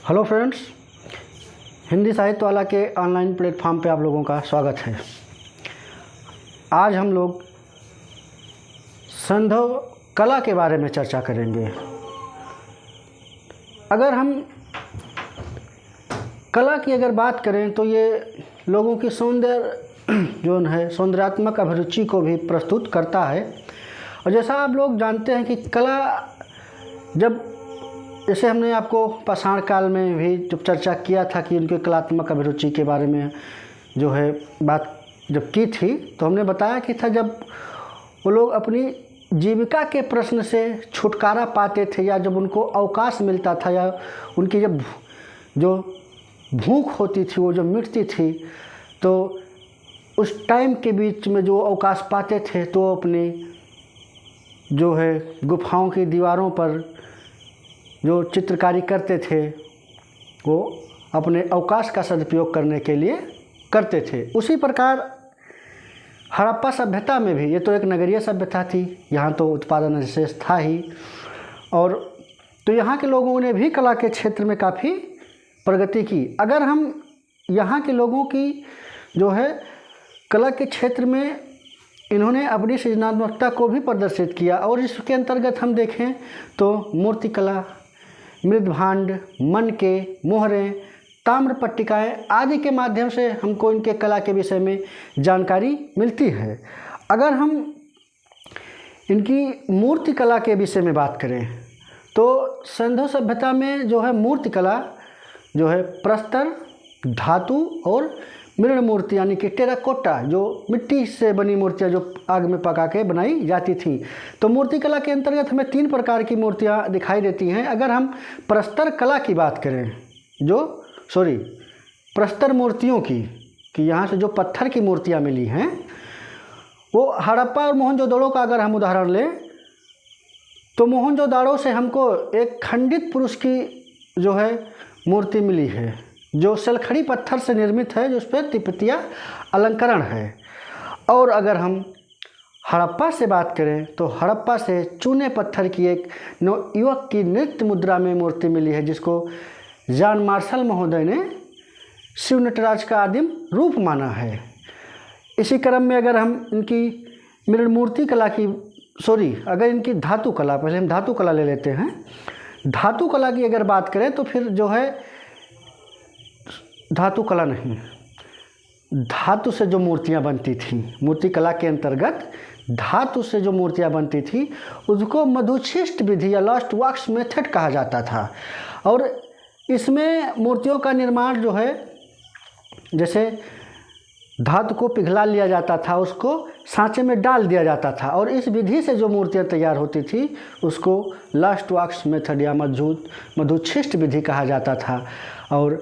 Hello friends, Hindi साहित्य वाला के ऑनलाइन प्लेटफॉर्म पे आप लोगों का स्वागत है। आज हम लोग सैंधव कला के बारे में चर्चा करेंगे। अगर हम कला की बात करें तो ये लोगों की सौंदर्यात्मक अभिरुचि को भी प्रस्तुत करता है। और जैसा आप लोग जानते हैं कि कला जैसे हमने आपको पाषाण काल में भी जब चर्चा किया था कि उनके कलात्मक अभिरुचि के बारे में बात जब की थी, तो हमने बताया कि जब वो लोग अपनी जीविका के प्रश्न से छुटकारा पाते थे या जब उनको अवकाश मिलता था या उनकी जब जो भूख होती थी वो जो मिटती थी, तो उस टाइम के बीच में जो अवकाश पाते थे तो अपनी गुफाओं की दीवारों पर जो चित्रकारी करते थे वो अपने अवकाश का सदुपयोग करने के लिए करते थे। उसी प्रकार हड़प्पा सभ्यता में भी, ये तो एक नगरीय सभ्यता थी, यहाँ तो उत्पादन विशेष था ही, और तो यहाँ के लोगों ने भी कला के क्षेत्र में काफ़ी प्रगति की। अगर हम यहाँ के लोगों की कला के क्षेत्र में इन्होंने अपनी सृजनात्मकता को भी प्रदर्शित किया, और इसके अंतर्गत हम देखें तो मूर्तिकला, मृदभांड, मनके, मोहरें, ताम्र पट्टिकाएँ आदि के माध्यम से हमको इनके कला के विषय में जानकारी मिलती है। अगर हम इनकी मूर्ति कला के विषय में बात करें तो सैंधव सभ्यता में मूर्तिकला प्रस्तर, धातु और मृण मूर्ति यानी कि टेराकोटा, जो मिट्टी से बनी मूर्तियाँ जो आग में पका के बनाई जाती थी। तो मूर्तिकला के अंतर्गत हमें 3 प्रकार की मूर्तियाँ दिखाई देती हैं। अगर हम प्रस्तर कला की बात करें, प्रस्तर मूर्तियों की, कि यहाँ से जो पत्थर की मूर्तियाँ मिली हैं, वो हड़प्पा और मोहनजोदड़ो का अगर हम उदाहरण लें तो मोहनजोदड़ो से हमको एक खंडित पुरुष की मूर्ति मिली है, जो सलखड़ी पत्थर से निर्मित है, जिस पर तिपतिया अलंकरण है। और अगर हम हड़प्पा से बात करें तो हड़प्पा से चूने पत्थर की एक युवक की नृत्य मुद्रा में मूर्ति मिली है, जिसको जॉन मार्शल महोदय ने शिव नटराज का आदिम रूप माना है। इसी क्रम में अगर हम इनकी मृण मूर्ति कला की अगर इनकी धातु कला, पहले हम धातु कला ले लेते हैं। धातु कला की अगर बात करें तो फिर धातु कला नहीं, धातु से जो मूर्तियाँ बनती थी, मूर्ति कला के अंतर्गत धातु से जो मूर्तियाँ बनती थी उसको मधुशिष्ट विधि या लास्ट वॉक्स मेथड कहा जाता था। और इसमें मूर्तियों का निर्माण जैसे धातु को पिघला लिया जाता था, उसको सांचे में डाल दिया जाता था, और इस विधि से जो मूर्तियाँ तैयार होती थी उसको लास्ट वॉक्स मेथड या मधुशिष्ट विधि कहा जाता था। और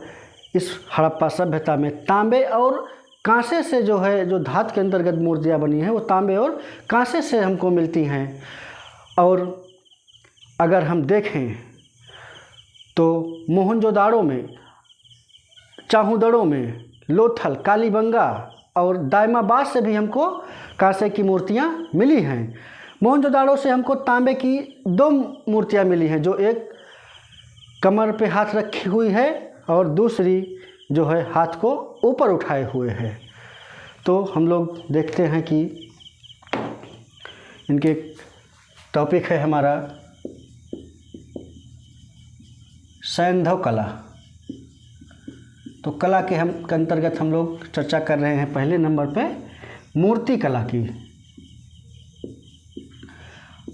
इस हड़प्पा सभ्यता में तांबे और कांसे से जो धातु के अंतर्गत मूर्तियाँ बनी हैं वो तांबे और कांसे से हमको मिलती हैं। और अगर हम देखें तो मोहनजोदड़ो में, चाहुदड़ो में, लोथल, कालीबंगा और दायमाबाद से भी हमको कांसे की मूर्तियाँ मिली हैं। मोहनजोदड़ो से हमको तांबे की 2 मूर्तियाँ मिली हैं, जो एक कमर पे हाथ रखी हुई है और दूसरी हाथ को ऊपर उठाए हुए है। तो हम लोग देखते हैं कि इनके टॉपिक है हमारा सैंधव कला। तो कला के अंतर्गत हम लोग चर्चा कर रहे हैं पहले नंबर पे मूर्ति कला की।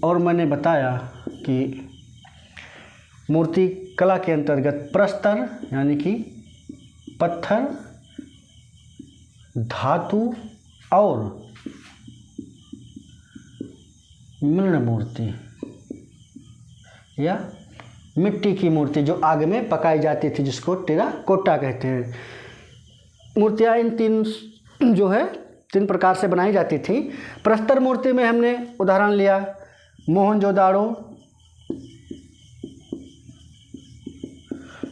और मैंने बताया कि मूर्ति कला के अंतर्गत प्रस्तर यानी कि पत्थर, धातु और मृण मूर्ति या मिट्टी की मूर्ति जो आग में पकाई जाती थी, जिसको टेराकोटा कहते हैं। मूर्तियाँ इन 3 प्रकार से बनाई जाती थी। प्रस्तर मूर्ति में हमने उदाहरण लिया मोहनजोदड़ो,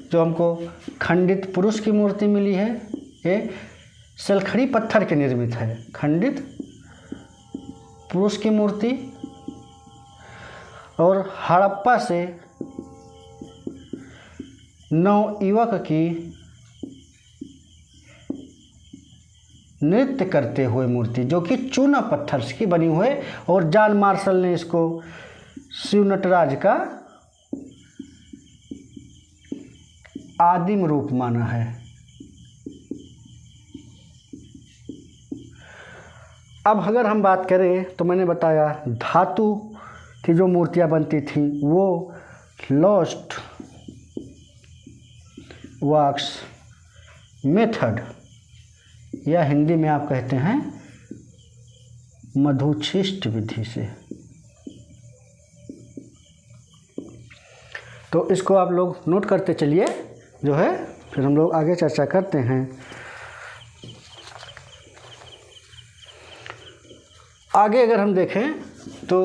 जो हमको खंडित पुरुष की मूर्ति मिली है, ये सलखड़ी पत्थर के निर्मित है, खंडित पुरुष की मूर्ति। और हड़प्पा से नवयुवक की नृत्य करते हुए मूर्ति, जो कि चूना पत्थर की बनी हुई है। और जॉन मार्शल ने इसको शिव नटराज का आदिम रूप माना है। अब अगर हम बात करें तो मैंने बताया धातु की जो मूर्तियां बनती थी वो लॉस्ट वॉक्स मेथड या हिंदी में आप कहते हैं मधुछिष्ट विधि से। तो इसको आप लोग नोट करते चलिए जो है, फिर हम लोग आगे चर्चा करते हैं। आगे अगर हम देखें तो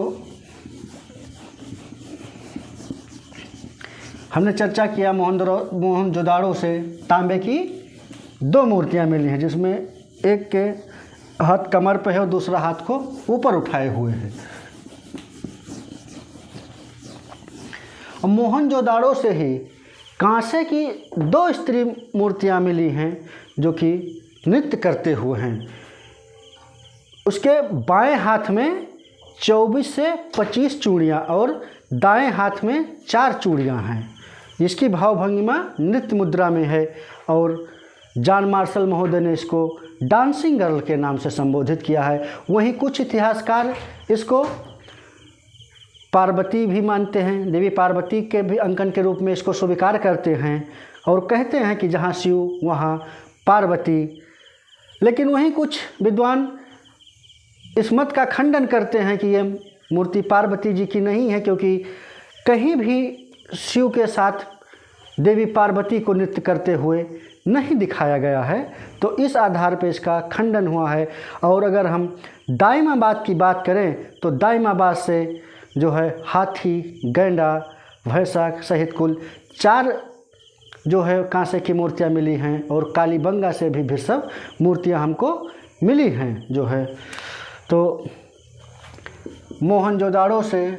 हमने चर्चा किया मोहनजोदाड़ो से तांबे की 2 मूर्तियां मिली हैं, जिसमें एक के हाथ कमर पे है और दूसरा हाथ को ऊपर उठाए हुए है। मोहनजोदाड़ो से ही कांसे की 2 स्त्री मूर्तियां मिली हैं जो कि नृत्य करते हुए हैं। उसके बाएं हाथ में 24 से 25 चूड़ियाँ और दाएं हाथ में 4 चूड़ियाँ हैं। इसकी भावभंगिमा नृत्य मुद्रा में है और जॉन मार्शल महोदय ने इसको डांसिंग गर्ल के नाम से संबोधित किया है। वहीं कुछ इतिहासकार इसको पार्वती भी मानते हैं, देवी पार्वती के भी अंकन के रूप में इसको स्वीकार करते हैं और कहते हैं कि जहाँ शिव वहाँ पार्वती। लेकिन वहीं कुछ विद्वान इस मत का खंडन करते हैं कि ये मूर्ति पार्वती जी की नहीं है, क्योंकि कहीं भी शिव के साथ देवी पार्वती को नृत्य करते हुए नहीं दिखाया गया है। तो इस आधार पर इसका खंडन हुआ है। और अगर हम दाइमाबाद की बात करें तो दाइमाबाद से जो है हाथी, गैंडा, भैंसा सहित कुल 4 जो है कांसे की मूर्तियां मिली हैं और कालीबंगा से भी सब मूर्तियां हमको मिली हैं जो है। तो मोहनजोदाड़ो से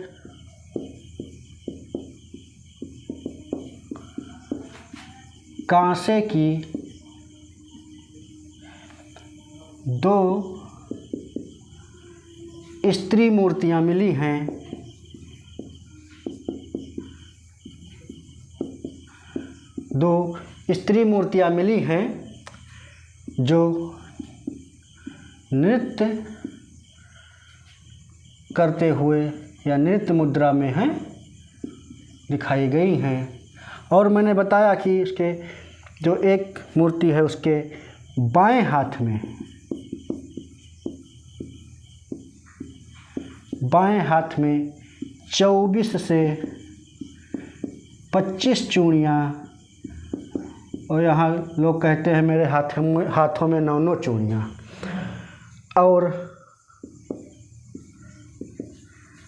कांसे की 2 स्त्री मूर्तियां मिली हैं। 2 स्त्री मूर्तियां मिली हैं जो नृत्य करते हुए या नृत्य मुद्रा में हैं, दिखाई गई हैं। और मैंने बताया कि इसके जो एक मूर्ति है उसके बाएं हाथ में 24 से 25 चूड़ियाँ और यहाँ लोग कहते हैं मेरे हाथों में 9 चूड़ियाँ और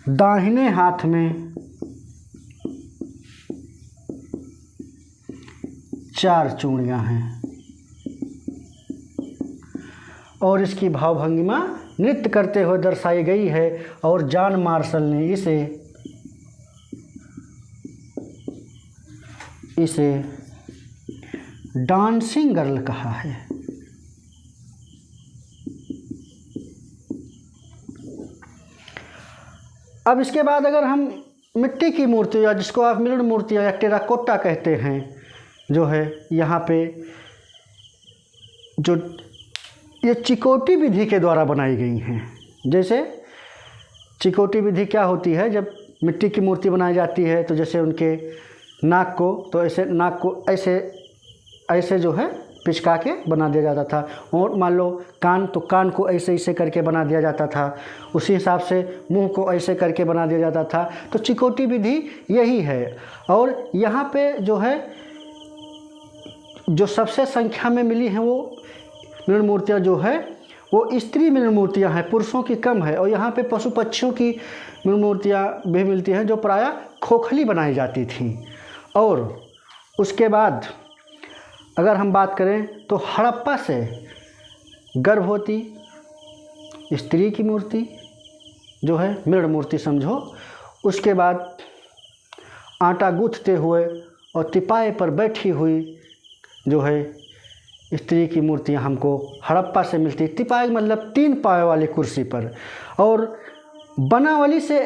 दाहिने हाथ में 4 चूड़ियाँ हैं। और इसकी भावभंगिमा नृत्य करते हुए दर्शाई गई है और जॉन मार्शल ने इसे डांसिंग गर्ल कहा है। अब इसके बाद अगर हम मिट्टी की मूर्ति या जिसको आप मिलड़ मूर्तियाँ या टेराकोटा कहते हैं जो है, यहाँ पे जो ये चिकोटी विधि के द्वारा बनाई गई हैं। जैसे चिकोटी विधि क्या होती है, जब मिट्टी की मूर्ति बनाई जाती है तो जैसे उनके नाक को ऐसे जो है पिचका के बना दिया जाता था। और मान लो कान, तो कान को ऐसे करके बना दिया जाता था। उसी हिसाब से मुंह को ऐसे करके बना दिया जाता था। तो चिकोटी विधि यही है। और यहाँ पे जो है जो सबसे संख्या में मिली हैं वो मृण मूर्तियाँ जो है वो स्त्री मृण मूर्तियाँ हैं, पुरुषों की कम है। और यहाँ पे पशु पक्षियों की मृण मूर्तियाँ भी मिलती हैं जो प्रायः खोखली बनाई जाती थीं। और उसके बाद अगर हम बात करें तो हड़प्पा से गर्भवती स्त्री की मूर्ति जो है मृण मूर्ति समझो। उसके बाद आटा गूंथते हुए और तिपाए पर बैठी हुई जो है स्त्री की मूर्तियाँ हमको हड़प्पा से मिलती। तिपाए मतलब 3 पाँव वाली कुर्सी पर। और बनावली से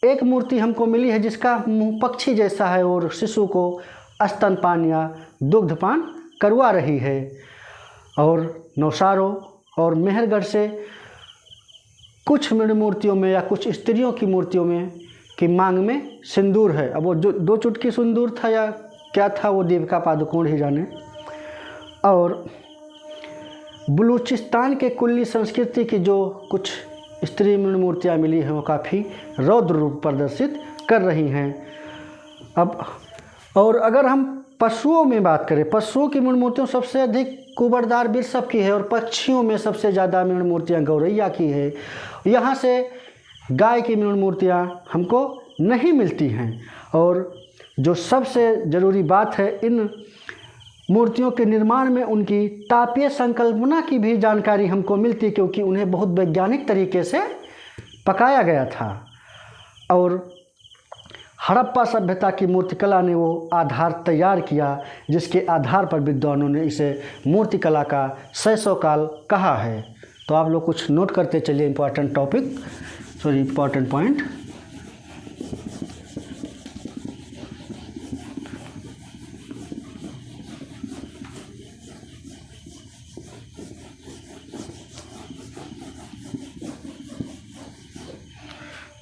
एक मूर्ति हमको मिली है जिसका मुँह पक्षी जैसा है और शिशु को स्तनपान या दुग्धपान करवा रही है। और नौसारों और मेहरगढ़ से कुछ मूर्तियों में या कुछ स्त्रियों की मूर्तियों में की मांग में सिंदूर है। अब वो जो 2 चुटकी सिंदूर था या क्या था वो देविका पादुकोण ही जाने। और बलूचिस्तान के कुल्ली संस्कृति की जो कुछ स्त्री मूर्तियाँ मिली हैं वो काफ़ी रौद्र रूप प्रदर्शित कर रही हैं। अब और अगर हम पशुओं में बात करें, पशुओं की मूर्तियों सबसे अधिक कुबड़दार वृषभ की है और पक्षियों में सबसे ज़्यादा मूर्तियाँ गौरैया की है। यहाँ से गाय की मूर्तियाँ हमको नहीं मिलती हैं। और जो सबसे ज़रूरी बात है, इन मूर्तियों के निर्माण में उनकी तापीय संकल्पना की भी जानकारी हमको मिलती, क्योंकि उन्हें बहुत वैज्ञानिक तरीके से पकाया गया था। और हड़प्पा सभ्यता की मूर्तिकला ने वो आधार तैयार किया जिसके आधार पर विद्वानों ने इसे मूर्तिकला का शैशव काल कहा है। तो आप लोग कुछ नोट करते चलिए इम्पोर्टेंट पॉइंट।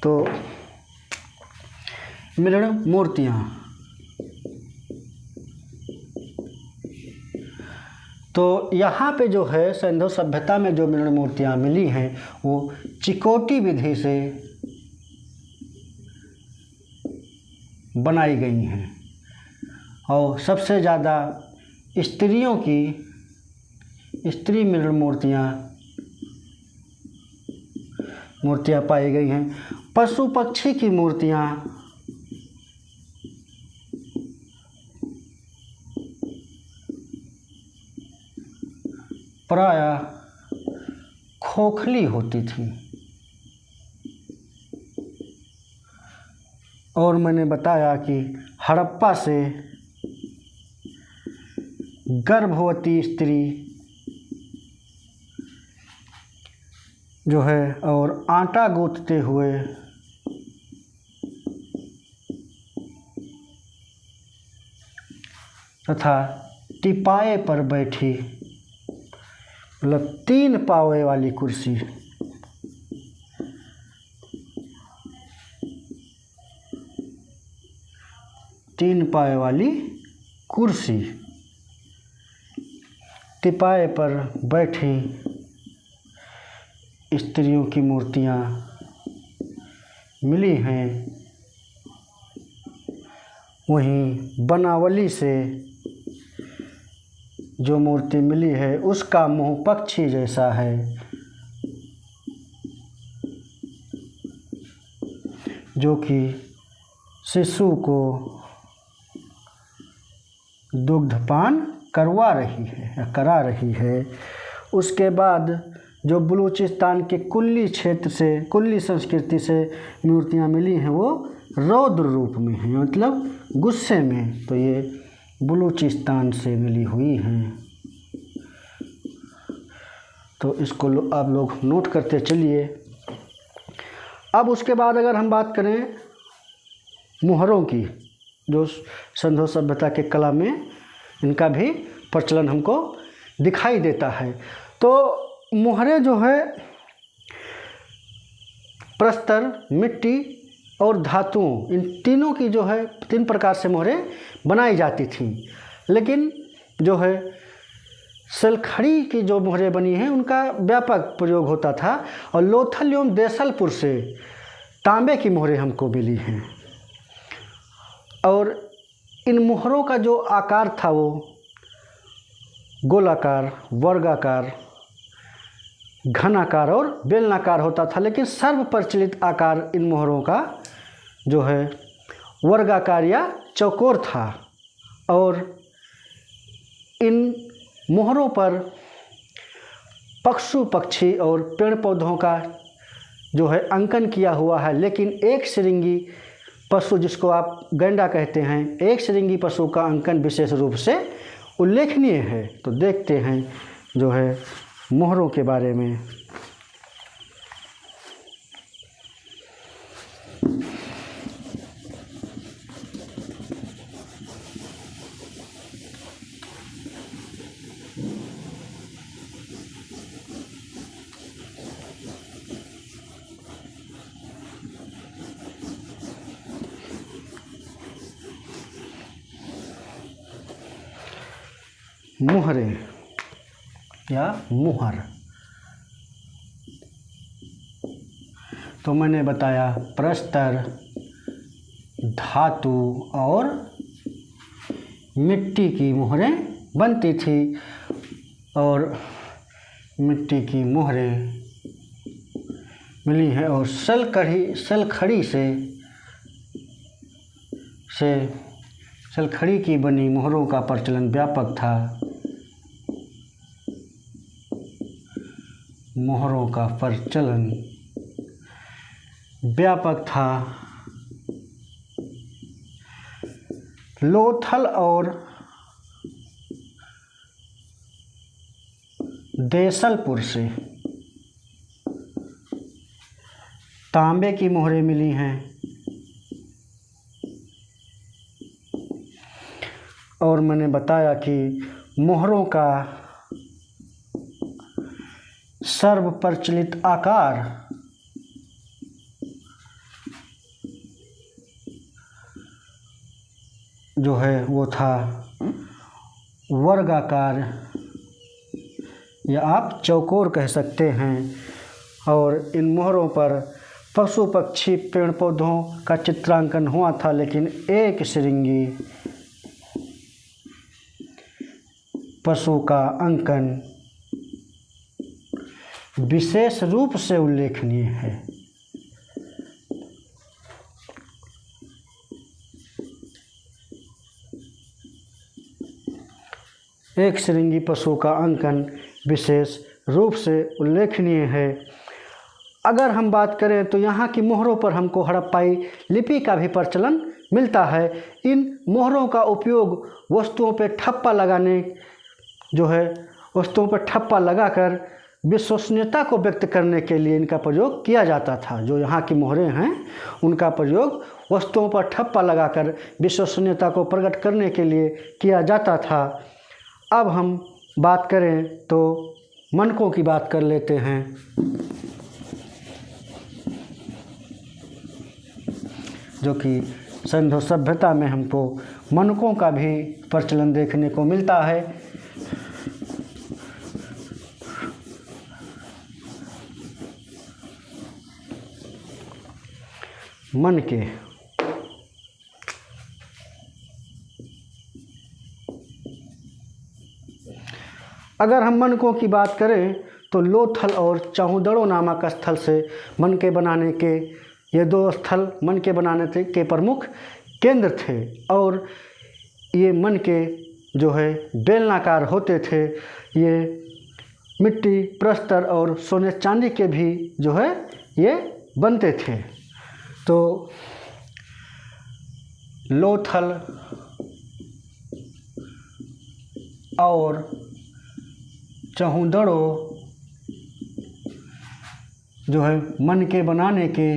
तो मिलन मूर्तियाँ, तो यहाँ पे जो है सिंधु सभ्यता में जो मिलन मूर्तियाँ मिली हैं वो चिकोटी विधि से बनाई गई हैं। और सबसे ज़्यादा स्त्रियों की स्त्री मिलन मूर्तियाँ पाई गई हैं। पशु पक्षी की मूर्तियाँ प्रायः खोखली होती थी। और मैंने बताया कि हड़प्पा से गर्भवती स्त्री जो है और आटा गूंथते हुए तथा टिपाए पर बैठी, मतलब 3 पावे वाली कुर्सी, टिपाए पर बैठी स्त्रियों की मूर्तियाँ मिली हैं। वहीं बनावली से जो मूर्ति मिली है उसका मुँह पक्षी जैसा है, जो कि शिशु को दुग्धपान करा रही है। उसके बाद जो बलूचिस्तान के कुल्ली क्षेत्र से, कुल्ली संस्कृति से मूर्तियाँ मिली हैं वो रौद्र रूप में हैं, मतलब गुस्से में। तो ये बलूचिस्तान से मिली हुई हैं। तो इसको आप लोग नोट करते चलिए। अब उसके बाद अगर हम बात करें मुहरों की, जो सिंधु सभ्यता के कला में इनका भी प्रचलन हमको दिखाई देता है। तो मुहरें जो है प्रस्तर, मिट्टी और धातुओं, इन तीनों की जो है 3 प्रकार से मोहरें बनाई जाती थीं। लेकिन जो है सलखड़ी की जो मोहरें बनी हैं उनका व्यापक प्रयोग होता था। और लोथल एवं देसलपुर से तांबे की मोहरें हमको मिली हैं। और इन मोहरों का जो आकार था वो गोलाकार, वर्गाकार, घनाकार और बेलनाकार होता था। लेकिन सर्वप्रचलित आकार इन मोहरों का जो है वर्गाकार या चौकोर था। और इन मोहरों पर पशु पक्षी और पेड़ पौधों का जो है अंकन किया हुआ है। लेकिन एक श्रृंगी पशु जिसको आप गैंडा कहते हैं, एक श्रृंगी पशु का अंकन विशेष रूप से उल्लेखनीय है। तो देखते हैं जो है मोहरों के बारे में। मुहरे या मुहर, तो मैंने बताया प्रस्तर, धातु और मिट्टी की मोहरें बनती थी, और मिट्टी की मोहरें मिली हैं। और सलखड़ी सलखड़ी की बनी मोहरों का प्रचलन व्यापक था। मोहरों का प्रचलन व्यापक था। लोथल और देसलपुर से तांबे की मोहरें मिली हैं, और मैंने बताया कि मोहरों का सर्व प्रचलित आकार जो है वो था वर्गाकार, या आप चौकोर कह सकते हैं। और इन मोहरों पर पशु पक्षी पेड़ पौधों का चित्रांकन हुआ था, लेकिन एक श्रृंगी पशु का अंकन विशेष रूप से उल्लेखनीय है। एक श्रृंगी पशु का अंकन विशेष रूप से उल्लेखनीय है। अगर हम बात करें तो यहाँ की मोहरों पर हमको हड़प्पाई लिपि का भी प्रचलन मिलता है। इन मोहरों का उपयोग वस्तुओं पर ठप्पा लगाने वस्तुओं पर ठप्पा लगाकर विश्वसनीयता को व्यक्त करने के लिए इनका प्रयोग किया जाता था। जो यहाँ की मोहरें हैं उनका प्रयोग वस्तुओं पर ठप्पा लगाकर विश्वसनीयता को प्रकट करने के लिए किया जाता था। अब हम बात करें तो मनकों की बात कर लेते हैं। जो कि सिंधु सभ्यता में हमको मनकों का भी प्रचलन देखने को मिलता है। मनके, अगर हम मनकों की बात करें तो लोथल और चाहुदड़ो नामक स्थल से मनके बनाने के ये दो स्थल मनके बनाने के प्रमुख केंद्र थे। और ये मनके जो है बेलनाकार होते थे। ये मिट्टी, प्रस्तर और सोने चांदी के भी जो है ये बनते थे। तो लोथल और चाहुदड़ो जो है मनके बनाने के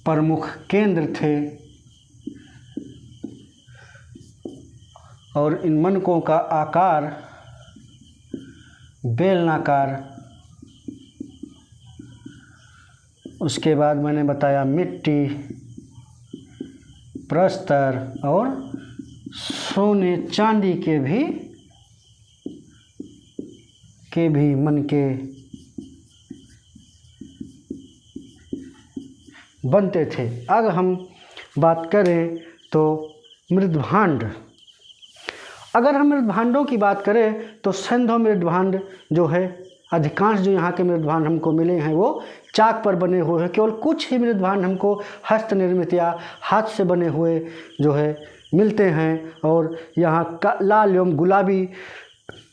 प्रमुख केंद्र थे। और इन मनकों का आकार बेलनाकार, उसके बाद मैंने बताया मिट्टी, प्रस्तर और सोने चांदी के भी मनके बनते थे। अब हम बात करें तो मृदभांड। अगर हम मृदभांडों की बात करें तो सिंधु मृदभांड जो है, अधिकांश जो यहाँ के मृदभांड हमको मिले हैं वो चाक पर बने हुए हैं। केवल कुछ ही मृदभांड हमको हस्त निर्मित या हाथ से बने हुए जो है मिलते हैं। और यहाँ का लाल एवं गुलाबी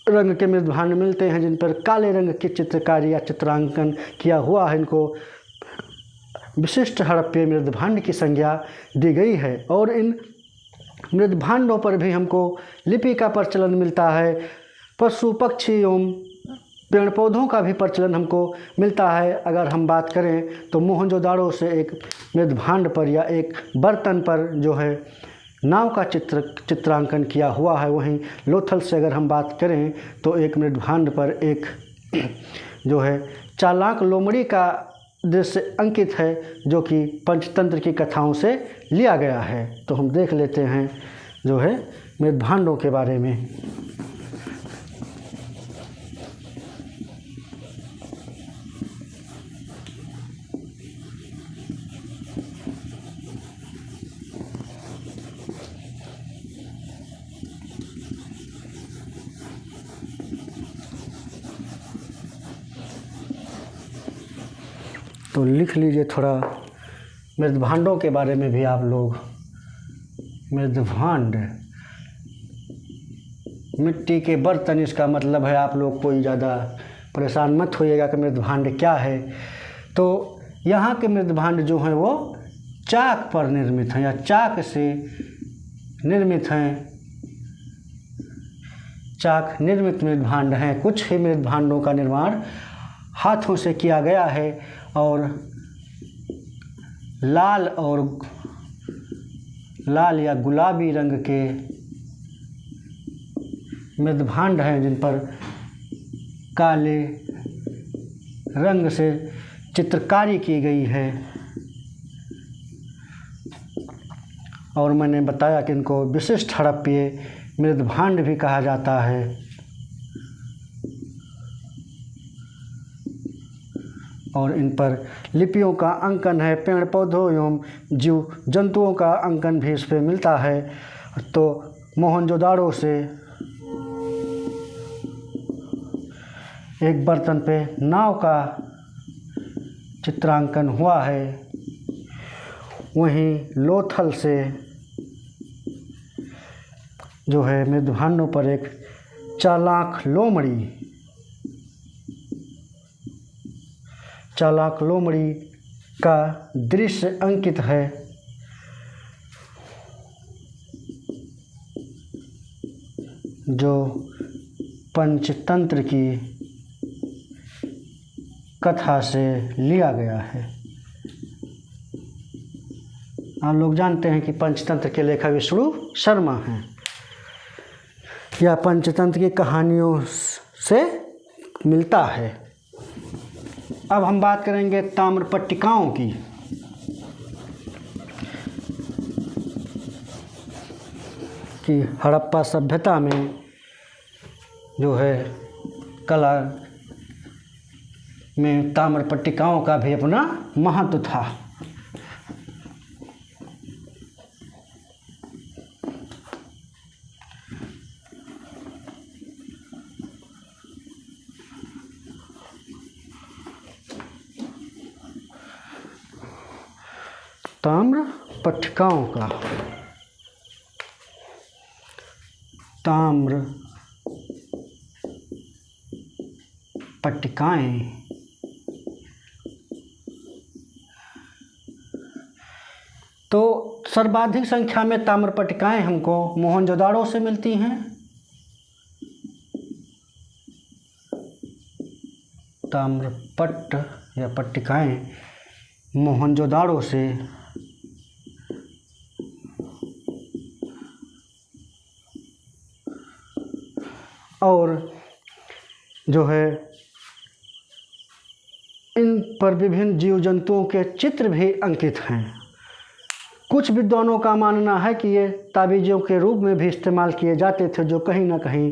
रंग के मृदभांड मिलते हैं जिन पर काले रंग की चित्रकारी या चित्रांकन किया हुआ है। इनको विशिष्ट हड़प्पीय मृदभांड की संज्ञा दी गई है। और इन मृदभांडों पर भी हमको लिपि का प्रचलन मिलता है। पशु पक्षी एवं पेड़ पौधों का भी प्रचलन हमको मिलता है। अगर हम बात करें तो मोहनजोदाड़ो से एक मृदभांड पर या एक बर्तन पर जो है नाव का चित्रांकन किया हुआ है। वहीं लोथल से अगर हम बात करें तो एक मृदभांड पर एक जो है चालाक लोमड़ी का दृश्य अंकित है जो कि पंचतंत्र की कथाओं से लिया गया है। तो हम देख लेते हैं जो है मृदभांडों के बारे में। तो लिख लीजिए थोड़ा मृदभांडों के बारे में भी आप लोग। मृदभांड मिट्टी के बर्तन, इसका मतलब है आप लोग कोई ज़्यादा परेशान मत होइएगा कि मृदभांड क्या है। तो यहाँ के मृदभांड जो हैं वो चाक पर निर्मित हैं या चाक से निर्मित हैं। चाक निर्मित मृदभांड हैं। कुछ ही मृदभांडों का निर्माण हाथों से किया गया है और लाल या गुलाबी रंग के मृदभांड हैं जिन पर काले रंग से चित्रकारी की गई है। और मैंने बताया कि इनको विशिष्ट हड़प्पीय मृदभांड भी कहा जाता है। और इन पर लिपियों का अंकन है। पेड़ पौधों एवं जीव जंतुओं का अंकन भी इस पर मिलता है। तो मोहनजोदाड़ो से एक बर्तन पे नाव का चित्रांकन हुआ है। वहीं लोथल से जो है मृदभांडों पर एक चालाक लोमड़ी का दृश्य अंकित है। जो पंचतंत्र की कथा से लिया गया है। आप लोग जानते हैं कि पंचतंत्र के लेखक विष्णु शर्मा हैं। यह पंचतंत्र की कहानियों से मिलता है। अब हम बात करेंगे ताम्र पट्टिकाओं की। कि हड़प्पा सभ्यता में जो है कला में ताम्र पट्टिकाओं का भी अपना महत्व था। ताम्र पट्टिकाओं का ताम्र पट्टिकाएं तो सर्वाधिक संख्या में ताम्र पट्टिकाएं हमको मोहनजोदाड़ो से मिलती हैं। ताम्रपट्ट या पट्टिकाएं मोहनजोदाड़ो से और जो है इन पर विभिन्न जीव जंतुओं के चित्र भी अंकित हैं। कुछ विद्वानों का मानना है कि ये ताबीज़ों के रूप में भी इस्तेमाल किए जाते थे, जो कहीं ना कहीं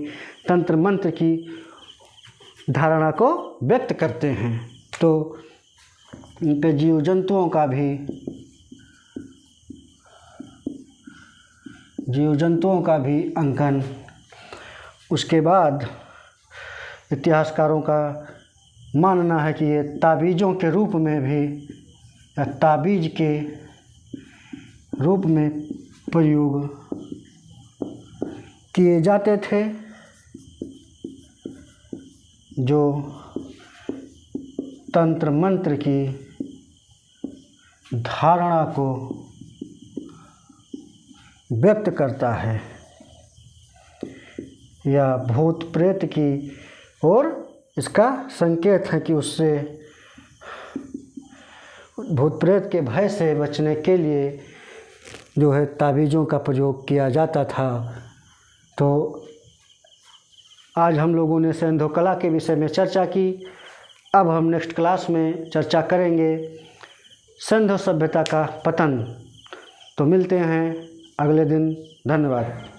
तंत्र मंत्र की धारणा को व्यक्त करते हैं। तो इन पे जीव जंतुओं का भी अंकन। उसके बाद इतिहासकारों का मानना है कि ये ताबीज़ों के रूप में भी या ताबीज़ के रूप में प्रयोग किए जाते थे। जो तंत्र मंत्र की धारणा को व्यक्त करता है या भूत प्रेत की और इसका संकेत है कि उससे भूत प्रेत के भय से बचने के लिए जो है ताबीज़ों का प्रयोग किया जाता था। तो आज हम लोगों ने सैंधव कला के विषय में चर्चा की। अब हम नेक्स्ट क्लास में चर्चा करेंगे सैंधव सभ्यता का पतन। तो मिलते हैं अगले दिन। धन्यवाद।